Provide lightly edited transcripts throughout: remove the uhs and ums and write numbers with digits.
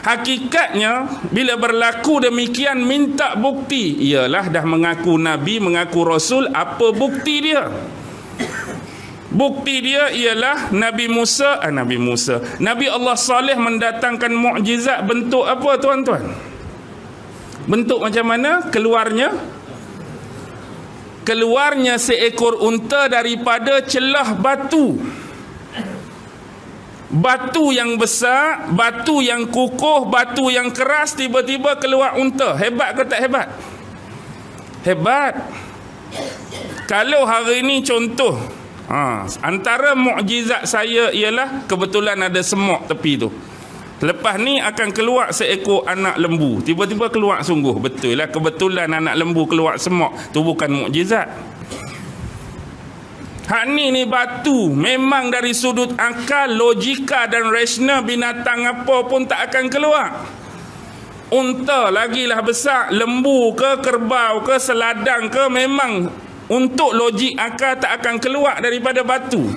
Hakikatnya bila berlaku demikian minta bukti. Ialah dah mengaku Nabi, mengaku Rasul, apa bukti dia? Bukti dia ialah Nabi Allah Saleh mendatangkan mukjizat bentuk apa tuan-tuan? Bentuk macam mana? Keluarnya seekor unta daripada celah batu. Batu yang besar, batu yang kukuh, batu yang keras, tiba-tiba keluar unta. Hebat ke tak hebat? Hebat. Kalau hari ini contoh, antara mukjizat saya ialah kebetulan ada semok tepi tu. Lepas ni akan keluar seekor anak lembu. Tiba-tiba keluar sungguh. Betul lah, kebetulan anak lembu keluar semok. Tu bukan mukjizat. Hak ni batu. Memang dari sudut akal, logika dan rasional binatang apa pun tak akan keluar. Unta lagilah besar. Lembu ke, kerbau ke, seladang ke, memang untuk logik akal tak akan keluar daripada batu.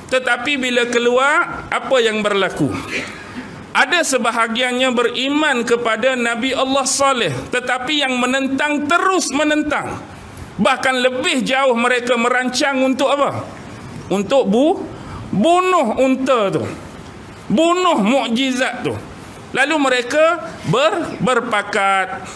Tetapi bila keluar, apa yang berlaku? Ada sebahagiannya beriman kepada Nabi Allah Saleh, tetapi yang menentang terus menentang. Bahkan lebih jauh mereka merancang untuk apa? Untuk bunuh unta tu. Bunuh mukjizat tu. Lalu mereka berpakat.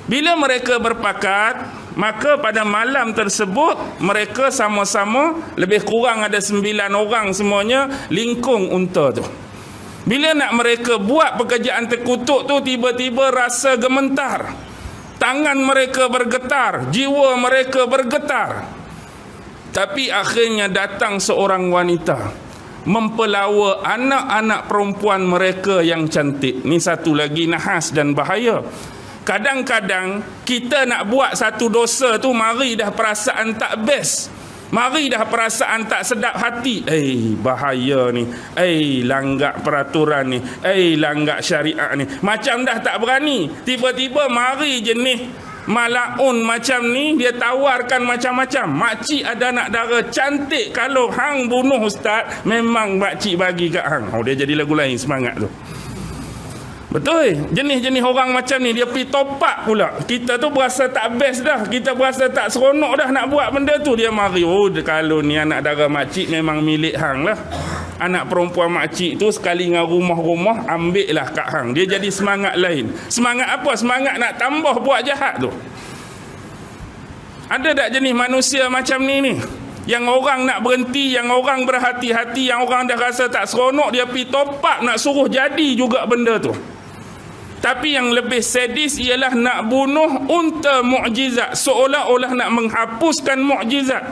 Bila mereka berpakat, maka pada malam tersebut mereka sama-sama, lebih kurang ada 9 orang semuanya, lingkung unta tu. Bila nak mereka buat pekerjaan terkutuk tu, tiba-tiba rasa gementar. Tangan mereka bergetar, jiwa mereka bergetar. Tapi akhirnya datang seorang wanita mempelawa anak-anak perempuan mereka yang cantik. Ni satu lagi nahas dan bahaya. Kadang-kadang kita nak buat satu dosa tu, mari dah perasaan tak best, mari dah perasaan tak sedap hati. Bahaya ni. Langgar peraturan ni. Langgar syariat ni. Macam dah tak berani. Tiba-tiba mari jenis malaun macam ni, dia tawarkan macam-macam. Makcik ada anak dara cantik, kalau hang bunuh ustaz, memang makcik bagi kat hang. Dia jadi lagu lain semangat tu. Betul. Jenis-jenis orang macam ni dia pergi topak pula. Kita tu berasa tak best dah, kita berasa tak seronok dah nak buat benda tu. Dia mari, kalau ni anak dara makcik memang milik hang lah. Anak perempuan makcik tu sekali dengan rumah-rumah, ambil lah kat hang. Dia jadi semangat lain. Semangat apa? Semangat nak tambah buat jahat tu. Ada tak jenis manusia macam ni? Yang orang nak berhenti, yang orang berhati-hati, yang orang dah rasa tak seronok, dia pergi topak nak suruh jadi juga benda tu. Tapi yang lebih sadis ialah nak bunuh unta mukjizat, seolah-olah nak menghapuskan mukjizat.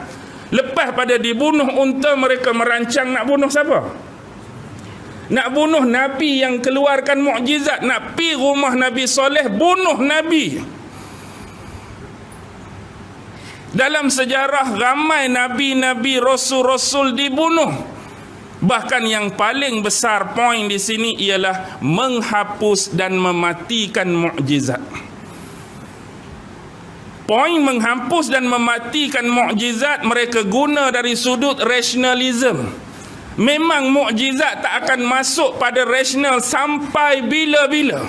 Lepas pada dibunuh unta, mereka merancang nak bunuh siapa? Nak bunuh Nabi yang keluarkan mukjizat. Nak pi rumah Nabi Soleh, bunuh Nabi. Dalam sejarah ramai Nabi-Nabi, Rasul-Rasul dibunuh. Bahkan yang paling besar poin di sini ialah menghapus dan mematikan mukjizat. Poin menghapus dan mematikan mukjizat mereka guna dari sudut rasionalism. Memang mukjizat tak akan masuk pada rasional sampai bila-bila.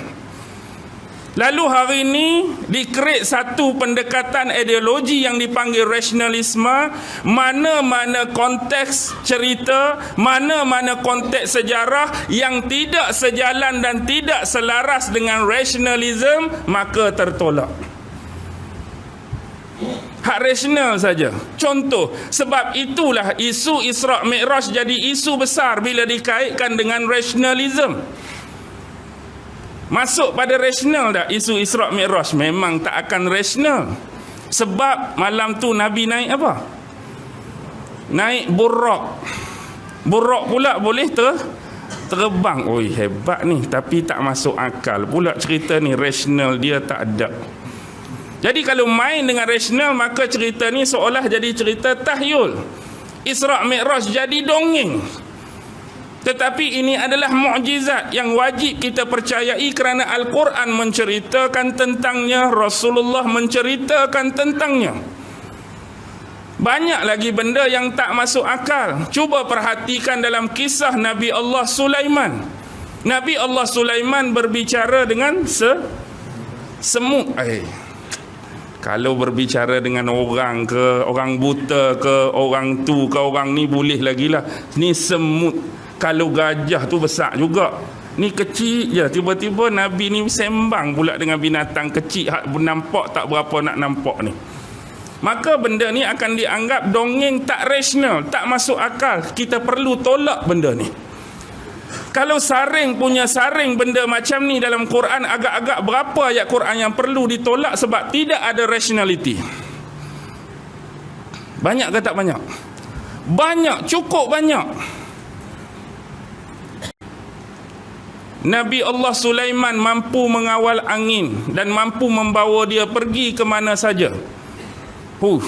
Lalu hari ini dikreat satu pendekatan ideologi yang dipanggil rasionalisme. Mana-mana konteks cerita, mana-mana konteks sejarah yang tidak sejalan dan tidak selaras dengan rasionalisme, maka tertolak. Hak rasional saja. Contoh, sebab itulah isu Isra' Mi'raj jadi isu besar bila dikaitkan dengan rasionalisme. Masuk pada rasional tak isu Isra' Mi'raj? Memang tak akan rasional. Sebab malam tu Nabi naik apa? Naik buraq. Buraq pula boleh terbang. Hebat ni. Tapi tak masuk akal pula cerita ni. Rasional dia tak ada. Jadi kalau main dengan rasional, maka cerita ni seolah jadi cerita tahyul. Isra' Mi'raj jadi dongeng. Tetapi ini adalah mukjizat yang wajib kita percayai kerana Al-Quran menceritakan tentangnya, Rasulullah menceritakan tentangnya. Banyak lagi benda yang tak masuk akal. Cuba perhatikan dalam kisah Nabi Allah Sulaiman. Nabi Allah Sulaiman berbicara dengan semut. Kalau berbicara dengan orang ke, orang buta ke, orang tu ke, orang ni boleh lagi lah. Ni semut. Kalau gajah tu besar juga. Ni kecil je. Tiba-tiba Nabi ni sembang pula dengan binatang kecil. Nampak tak berapa nak nampak ni. Maka benda ni akan dianggap dongeng tak rasional, tak masuk akal. Kita perlu tolak benda ni. Kalau saring punya saring benda macam ni dalam Quran, agak-agak berapa ayat Quran yang perlu ditolak sebab tidak ada rationality? Banyak ke tak banyak? Banyak, cukup banyak. Nabi Allah Sulaiman mampu mengawal angin dan mampu membawa dia pergi ke mana saja.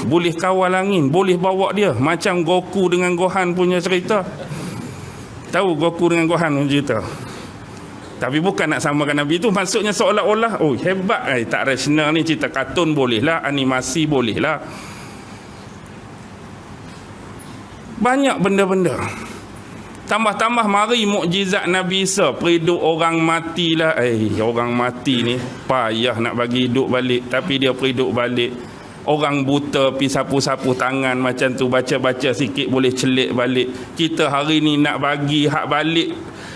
Boleh kawal angin, boleh bawa dia. Macam Goku dengan Gohan punya cerita. Tahu Goku dengan Gohan punya cerita? Tapi bukan nak samakan Nabi tu. Maksudnya seolah-olah, hebat. Tak rasional ni, cerita kartun boleh lah, animasi boleh lah. Banyak benda-benda. Tambah-tambah mari mukjizat Nabi Isa. Perhidup orang mati lah. Orang mati ni payah nak bagi hidup balik. Tapi dia perhidup balik. Orang buta pergi sapu-sapu tangan macam tu, baca-baca sikit boleh celik balik. Kita hari ni nak bagi hak balik,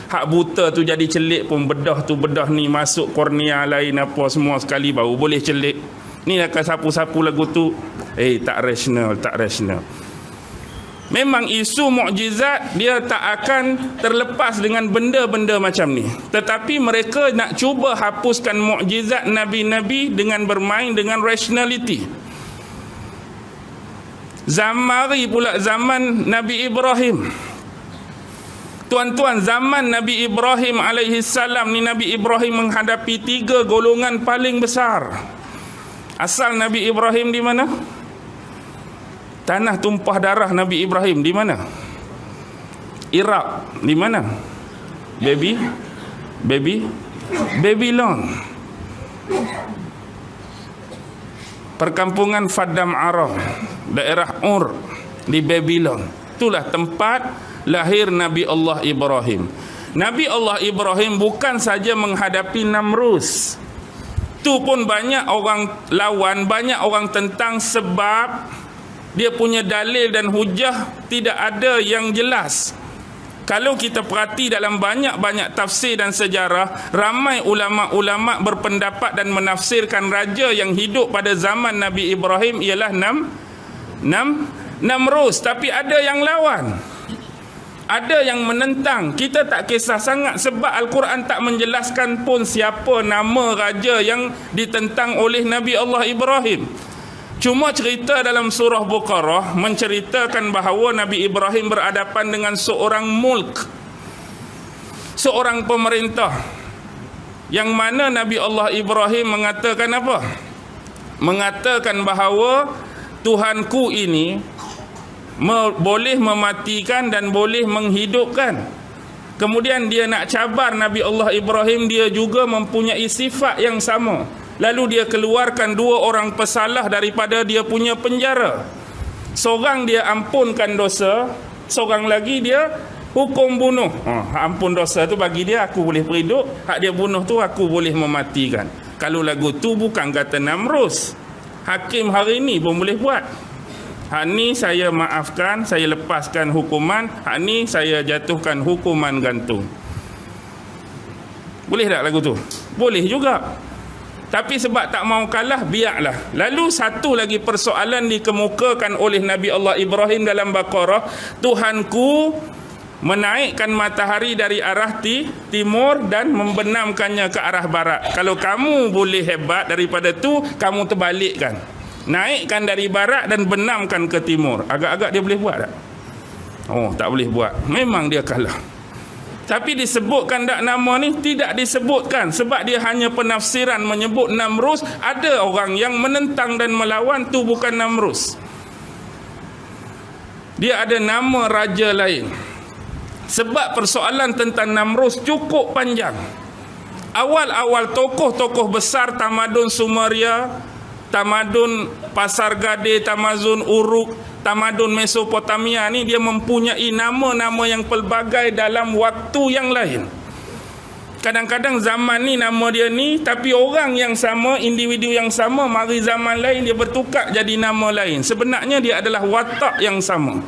hak buta tu jadi celik pun, bedah tu bedah ni masuk kornea lain apa semua sekali baru boleh celik. Ni akan sapu-sapu lagu tu. Tak rasional, tak rasional. Memang isu mukjizat dia tak akan terlepas dengan benda-benda macam ni. Tetapi mereka nak cuba hapuskan mukjizat Nabi-Nabi dengan bermain dengan rationality. Mari pula zaman Nabi Ibrahim. Tuan-tuan, zaman Nabi Ibrahim alaihi salam ni, Nabi Ibrahim menghadapi 3 golongan paling besar. Asal Nabi Ibrahim di mana? Tanah tumpah darah Nabi Ibrahim di mana? Iraq. Di mana? Babylon. Perkampungan Faddam Arab, daerah Ur di Babylon. Itulah tempat lahir Nabi Allah Ibrahim. Nabi Allah Ibrahim bukan saja menghadapi Namrus. Tu pun banyak orang lawan, banyak orang tentang sebab dia punya dalil dan hujah tidak ada yang jelas. Kalau kita perhati dalam banyak-banyak tafsir dan sejarah, ramai ulama-ulama berpendapat dan menafsirkan raja yang hidup pada zaman Nabi Ibrahim ialah Namrus. Tapi ada yang lawan, ada yang menentang. Kita tak kisah sangat sebab Al-Quran tak menjelaskan pun siapa nama raja yang ditentang oleh Nabi Allah Ibrahim. Cuma cerita dalam surah Baqarah menceritakan bahawa Nabi Ibrahim berhadapan dengan seorang mulk, seorang pemerintah, yang mana Nabi Allah Ibrahim mengatakan apa? Mengatakan bahawa Tuhanku ini boleh mematikan dan boleh menghidupkan. Kemudian dia nak cabar Nabi Allah Ibrahim, dia juga mempunyai sifat yang sama. Lalu dia keluarkan 2 orang pesalah daripada dia punya penjara. Seorang dia ampunkan dosa, seorang lagi dia hukum bunuh. Ampun dosa tu bagi dia, aku boleh perhidup. Hak dia bunuh tu aku boleh mematikan. Kalau lagu tu bukan kata Namrus, hakim hari ni pun boleh buat. Hak ni saya maafkan, saya lepaskan hukuman. Hak ni saya jatuhkan hukuman gantung. Boleh tak lagu tu? Boleh juga. Tapi sebab tak mau kalah, biarlah. Lalu satu lagi persoalan dikemukakan oleh Nabi Allah Ibrahim dalam Baqarah. Tuhanku menaikkan matahari dari arah timur dan membenamkannya ke arah barat. Kalau kamu boleh hebat daripada tu, kamu terbalikkan. Naikkan dari barat dan benamkan ke timur. Agak-agak dia boleh buat tak? Tak boleh buat. Memang dia kalah. Tapi disebutkan tak nama ni? Tidak disebutkan. Sebab dia hanya penafsiran menyebut Namrus. Ada orang yang menentang dan melawan, tu bukan Namrus. Dia ada nama raja lain. Sebab persoalan tentang Namrus cukup panjang. Awal-awal tokoh-tokoh besar tamadun Sumeria, tamadun Pasar Gade, tamadun Uruk, tamadun Mesopotamia ni, dia mempunyai nama-nama yang pelbagai dalam waktu yang lain. Kadang-kadang zaman ni nama dia ni, tapi orang yang sama, individu yang sama, mari zaman lain dia bertukar jadi nama lain. Sebenarnya dia adalah watak yang sama.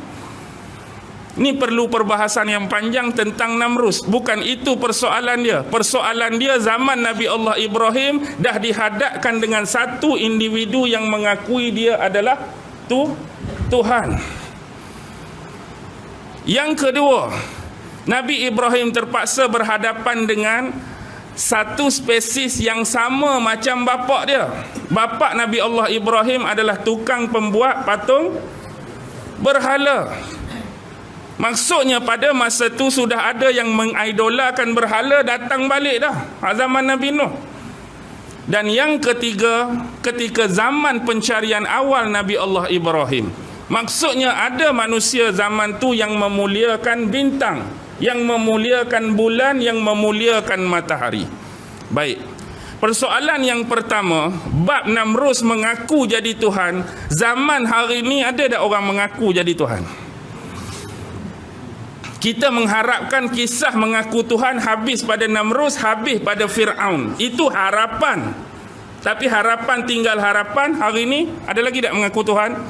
Ini perlu perbahasan yang panjang tentang Namrus. Bukan itu persoalan dia. Persoalan dia zaman Nabi Allah Ibrahim dah dihadapkan dengan satu individu yang mengakui dia adalah Tuhan. Yang kedua, Nabi Ibrahim terpaksa berhadapan dengan satu spesies yang sama macam bapak dia. Bapak Nabi Allah Ibrahim adalah tukang pembuat patung berhala. Maksudnya pada masa tu sudah ada yang mengidolakan berhala datang balik dah, zaman Nabi Nuh. Dan yang ketiga, ketika zaman pencarian awal Nabi Allah Ibrahim, maksudnya ada manusia zaman tu yang memuliakan bintang, yang memuliakan bulan, yang memuliakan matahari. Baik. Persoalan yang pertama, bab Namrus mengaku jadi Tuhan. Zaman hari ini ada tak orang mengaku jadi Tuhan? Kita mengharapkan kisah mengaku Tuhan habis pada Namrus, habis pada Fir'aun. Itu harapan. Tapi harapan tinggal harapan. Hari ini ada lagi tak mengaku Tuhan?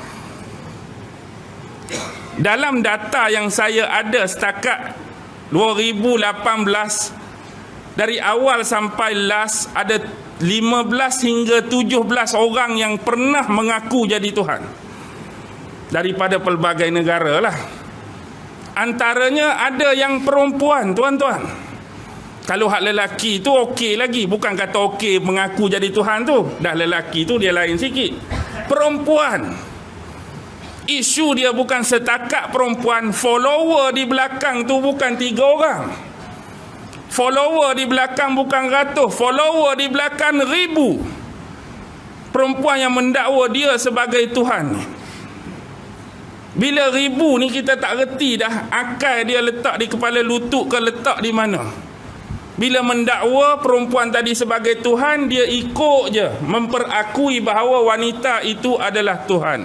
Dalam data yang saya ada setakat 2018, dari awal sampai last, ada 15 hingga 17 orang yang pernah mengaku jadi Tuhan daripada pelbagai negara lah. Antaranya ada yang perempuan, tuan-tuan. Kalau hak lelaki tu okey lagi, bukan kata okey mengaku jadi Tuhan tu. Dah lelaki tu dia lain sikit. Perempuan, isu dia bukan setakat perempuan. Follower di belakang tu bukan 3 orang. Follower di belakang bukan ratus. Follower di belakang 1000. Perempuan yang mendakwa dia sebagai Tuhan. Bila 1000 ni kita tak reti dah akal dia letak di kepala lutut ke letak di mana. Bila mendakwa perempuan tadi sebagai Tuhan, dia ikut je memperakui bahawa wanita itu adalah Tuhan.